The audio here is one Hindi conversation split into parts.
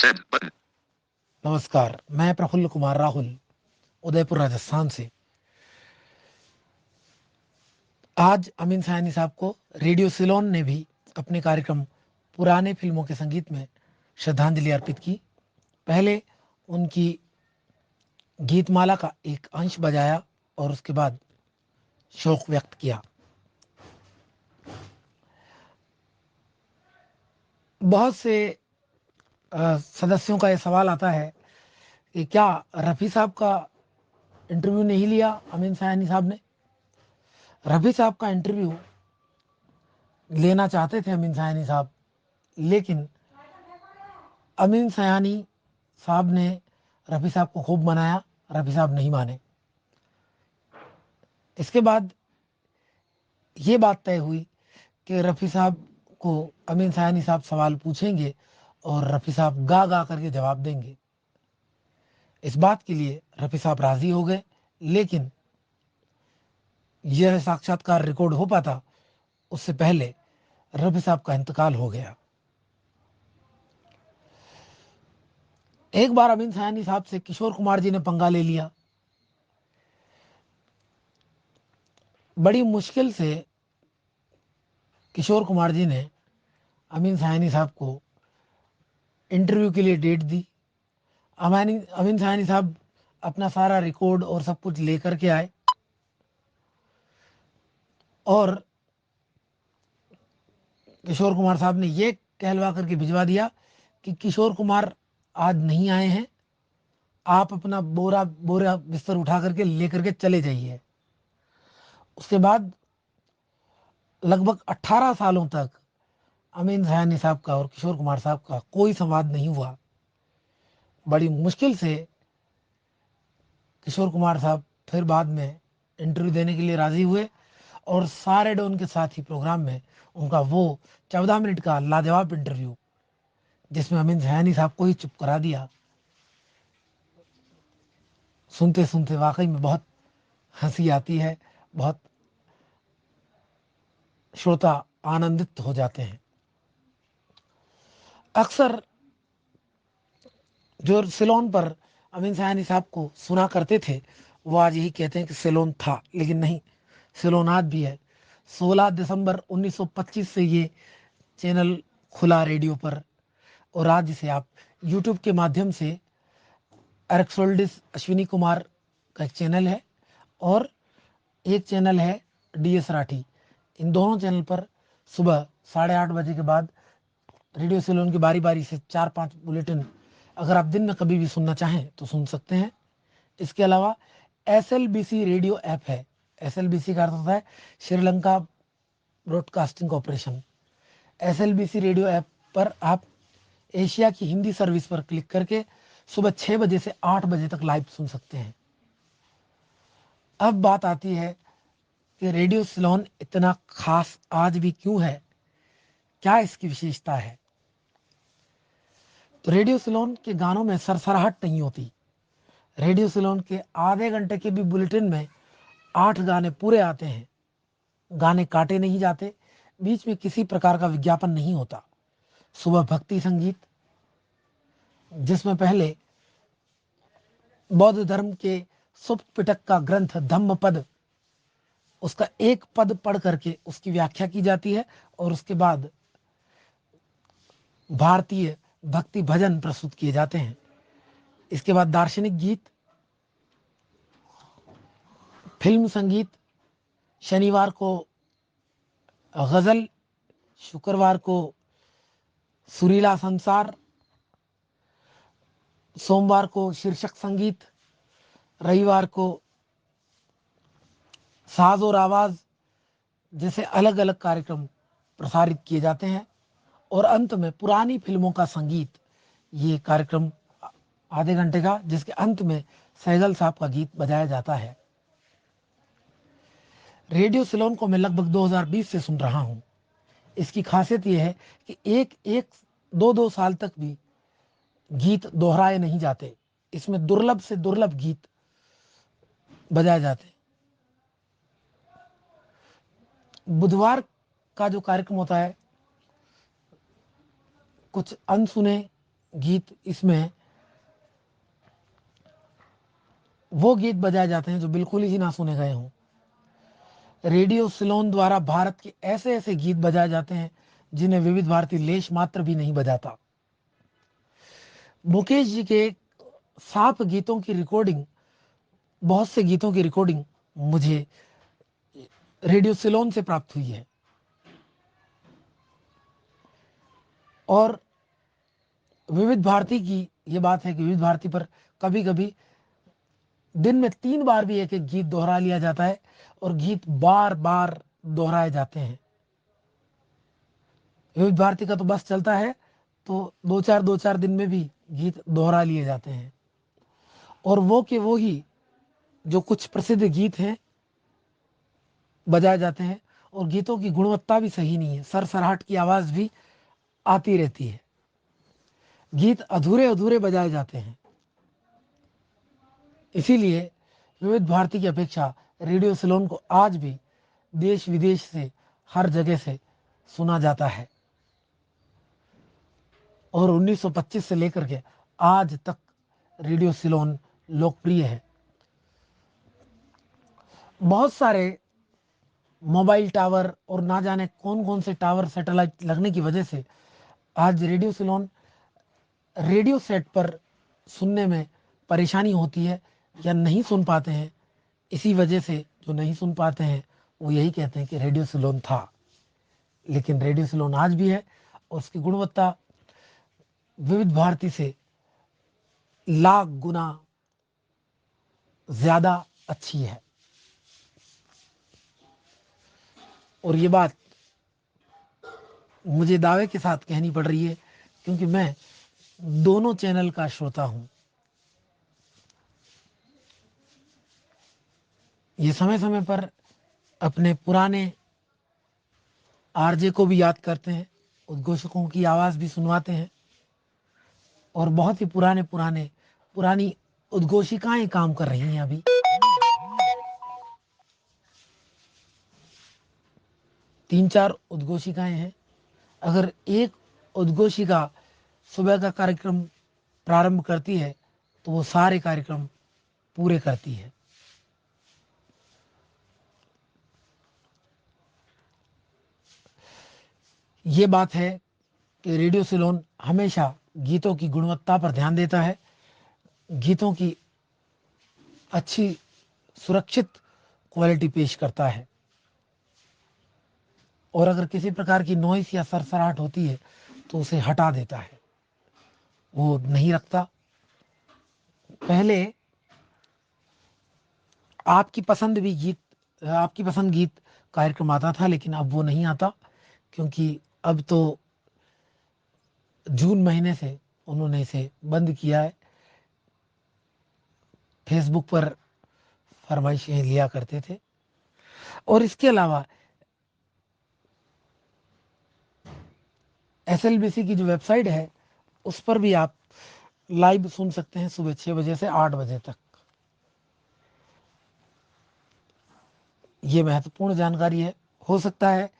Send button. नमस्कार, मैं प्रफुल्ल कुमार राहुल उदयपुर राजस्थान से। आज अमीन सयानी साहब को रेडियो सिलोन ने भी अपने कार्यक्रम पुराने फिल्मों के संगीत में श्रद्धांजलि अर्पित की। पहले उनकी गीतमाला का एक अंश बजाया और उसके बाद शोक व्यक्त किया। बहुत से सदस्यों का यह सवाल आता है कि क्या रफ़ी साहब का इंटरव्यू नहीं लिया अमीन सयानी साहब ने। रफ़ी साहब का इंटरव्यू लेना चाहते थे अमीन सयानी साहब, लेकिन अमीन सयानी साहब ने रफ़ी साहब को खूब मनाया, रफ़ी साहब नहीं माने। इसके बाद ये बात तय हुई कि रफ़ी साहब को अमीन सयानी साहब सवाल पूछेंगे और रफ़ी साहब गा गा करके जवाब देंगे। इस बात के लिए रफ़ी साहब राज़ी हो गए, लेकिन यह साक्षात्कार रिकॉर्ड हो पाता उससे पहले रफ़ी साहब का इंतकाल हो गया। एक बार अमीन सयानी साहब से किशोर कुमार जी ने पंगा ले लिया। बड़ी मुश्किल से किशोर कुमार जी ने अमीन सयानी साहब को इंटरव्यू के लिए डेट दी। अमीन सयानी साहब अपना सारा रिकॉर्ड और सब कुछ लेकर के आए और किशोर कुमार साहब ने ये कहलवा करके भिजवा दिया कि किशोर कुमार आज नहीं आए हैं, आप अपना बोरा बोरा बिस्तर उठा करके लेकर के चले जाइए। उसके बाद लगभग 18 सालों तक अमीन सयानी साहब का और किशोर कुमार साहब का कोई संवाद नहीं हुआ। बड़ी मुश्किल से किशोर कुमार साहब फिर बाद में इंटरव्यू देने के लिए राजी हुए और सारे डॉन के साथ ही प्रोग्राम में उनका वो 14 मिनट का लाजवाब इंटरव्यू, जिसमें अमीन सयानी साहब को ही चुप करा दिया, सुनते सुनते वाकई में बहुत हंसी आती है। बहुत श्रोता आनंदित हो जाते हैं। अक्सर जो सिलोन पर अमीन सयानी साहब को सुना करते थे, वो आज यही कहते हैं कि सिलोन था, लेकिन नहीं, सिलोन आज भी है। 16 दिसंबर 1925 से ये चैनल खुला रेडियो पर, और आज इसे आप यूट्यूब के माध्यम से एरक्सोल्डिस अश्विनी कुमार का एक चैनल है और एक चैनल है DS राठी। इन दोनों चैनल पर सुबह 8:30 बजे के बाद रेडियो सिलोन की बारी बारी से 4-5 बुलेटिन अगर आप दिन में कभी भी सुनना चाहें तो सुन सकते हैं। इसके अलावा SLBC रेडियो ऐप है। SLBC का अर्थ होता है Sri Lanka broadcasting corporation. SLBC radio app पर आप एशिया की हिंदी सर्विस पर क्लिक करके सुबह 6 बजे से 8 बजे तक लाइव सुन सकते हैं। अब बात आती है कि रेडियो सिलोन इतना खास आज भी क्यों है, क्या इसकी विशेषता है। तो रेडियो सिलोन के गानों में सरसराहट नहीं होती। रेडियो सिलोन के आधे घंटे के भी बुलेटिन में 8 गाने पूरे आते हैं। गाने काटे नहीं जाते, बीच में किसी प्रकार का विज्ञापन नहीं होता। सुबह भक्ति संगीत, जिसमें पहले बौद्ध धर्म के सुप्त पिटक का ग्रंथ धम्मपद, उसका एक पद पढ़ करके उसकी व्याख्या की जाती है और उसके बाद भारतीय भक्ति भजन प्रस्तुत किए जाते हैं। इसके बाद दार्शनिक गीत, फिल्म संगीत, शनिवार को गजल, शुक्रवार को सुरीला संसार, सोमवार को शीर्षक संगीत, रविवार को साज और आवाज जैसे अलग अलग कार्यक्रम प्रसारित किए जाते हैं और अंत में पुरानी फिल्मों का संगीत, ये कार्यक्रम आधे घंटे का, जिसके अंत में सहगल साहब का गीत बजाया जाता है। रेडियो सिलोन को मैं लगभग 2020 से सुन रहा हूँ। इसकी खासियत यह है कि एक एक 2-2 साल तक भी गीत दोहराए नहीं जाते। इसमें दुर्लभ से दुर्लभ गीत बजाए जाते हैं। बुधवार का जो कार्यक्रम होता है, कुछ अनसुने गीत, इसमें वो गीत बजाए जाते हैं जो बिल्कुल ही ना सुने गए हों। रेडियो सिलोन द्वारा भारत के ऐसे ऐसे गीत बजाए जाते हैं जिन्हें विविध भारती लेश मात्र भी नहीं बजाता। मुकेश जी के 7 गीतों की रिकॉर्डिंग, बहुत से गीतों की रिकॉर्डिंग मुझे रेडियो सिलोन से प्राप्त हुई है। और विविध भारती की ये बात है कि विविध भारती पर कभी कभी दिन में 3 बार भी एक एक गीत दोहरा लिया जाता है और गीत बार बार दोहराए जाते हैं। विविध भारती का तो बस चलता है तो 2-4 दिन में भी गीत दोहरा लिए जाते हैं। और वो ही जो कुछ प्रसिद्ध गीत हैं बजाए जाते हैं, और गीतों की गुणवत्ता भी सही नहीं है, सरसराहट की आवाज भी आती रहती है, गीत अधूरे अधूरे बजाए जाते हैं। इसीलिए विविध भारती की अपेक्षा रेडियो सिलोन को आज भी देश विदेश से, हर जगह से सुना जाता है। और 1925 से लेकर के आज तक रेडियो सिलोन लोकप्रिय है। बहुत सारे मोबाइल टावर और ना जाने कौन कौन से टावर, सैटेलाइट लगने की वजह से आज रेडियो सिलोन रेडियो सेट पर सुनने में परेशानी होती है या नहीं सुन पाते हैं। इसी वजह से जो नहीं सुन पाते हैं वो यही कहते हैं कि रेडियो सिलोन था, लेकिन रेडियो सिलोन आज भी है और उसकी गुणवत्ता विविध भारती से लाख गुना ज्यादा अच्छी है। और ये बात मुझे दावे के साथ कहनी पड़ रही है क्योंकि मैं दोनों चैनल का श्रोता हूं। ये समय समय पर अपने पुराने आरजे को भी याद करते हैं, उद्घोषकों की आवाज भी सुनवाते हैं, और बहुत ही पुरानी उद्घोषिकाएं काम कर रही हैं। अभी 3-4 उद्घोषिकाएं हैं। अगर एक उद्घोषिका सुबह का कार्यक्रम प्रारंभ करती है तो वो सारे कार्यक्रम पूरे करती है। ये बात है कि रेडियो सिलोन हमेशा गीतों की गुणवत्ता पर ध्यान देता है, गीतों की अच्छी सुरक्षित क्वालिटी पेश करता है, और अगर किसी प्रकार की नॉइस या सरसराहट होती है तो उसे हटा देता है, वो नहीं रखता। पहले आपकी पसंद गीत कार्यक्रम आता था, लेकिन अब वो नहीं आता, क्योंकि अब तो जून महीने से उन्होंने इसे बंद किया है। फेसबुक पर फरमाइशें लिया करते थे। और इसके अलावा एसएलबीसी की जो वेबसाइट है उस पर भी आप लाइव सुन सकते हैं सुबह 6 बजे से 8 बजे तक। ये महत्वपूर्ण जानकारी है। हो सकता है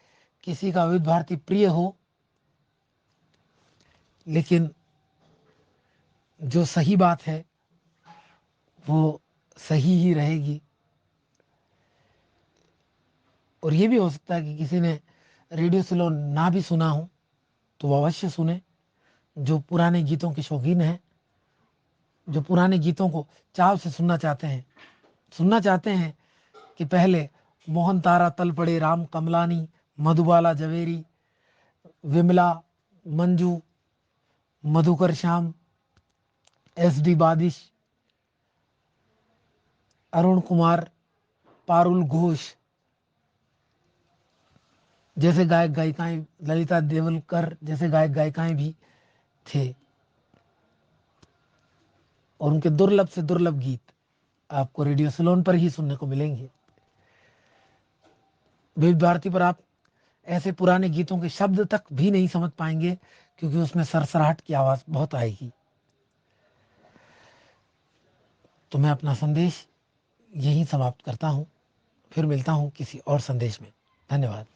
किसी का विविध भारती प्रिय हो, लेकिन जो सही बात है वो सही ही रहेगी। और ये भी हो सकता है कि किसी ने रेडियो सिलोन ना भी सुना हो तो वो अवश्य सुने। जो पुराने गीतों के शौकीन हैं, जो पुराने गीतों को चाव से सुनना चाहते हैं कि पहले मोहन तारा तल पड़े, राम कमलानी, मधुबाला जवेरी, विमला, मंजू, मधुकर श्याम, एस डी बादिश, अरुण कुमार, पारुल घोष जैसे गायक गायिकाएं, ललिता देवलकर जैसे गायक गायिकाएं भी थे, और उनके दुर्लभ से दुर्लभ गीत आपको रेडियो सिलोन पर ही सुनने को मिलेंगे। विविध भारती पर आप ऐसे पुराने गीतों के शब्द तक भी नहीं समझ पाएंगे, क्योंकि उसमें सरसराहट की आवाज बहुत आएगी। तो मैं अपना संदेश यहीं समाप्त करता हूं, फिर मिलता हूं किसी और संदेश में। धन्यवाद।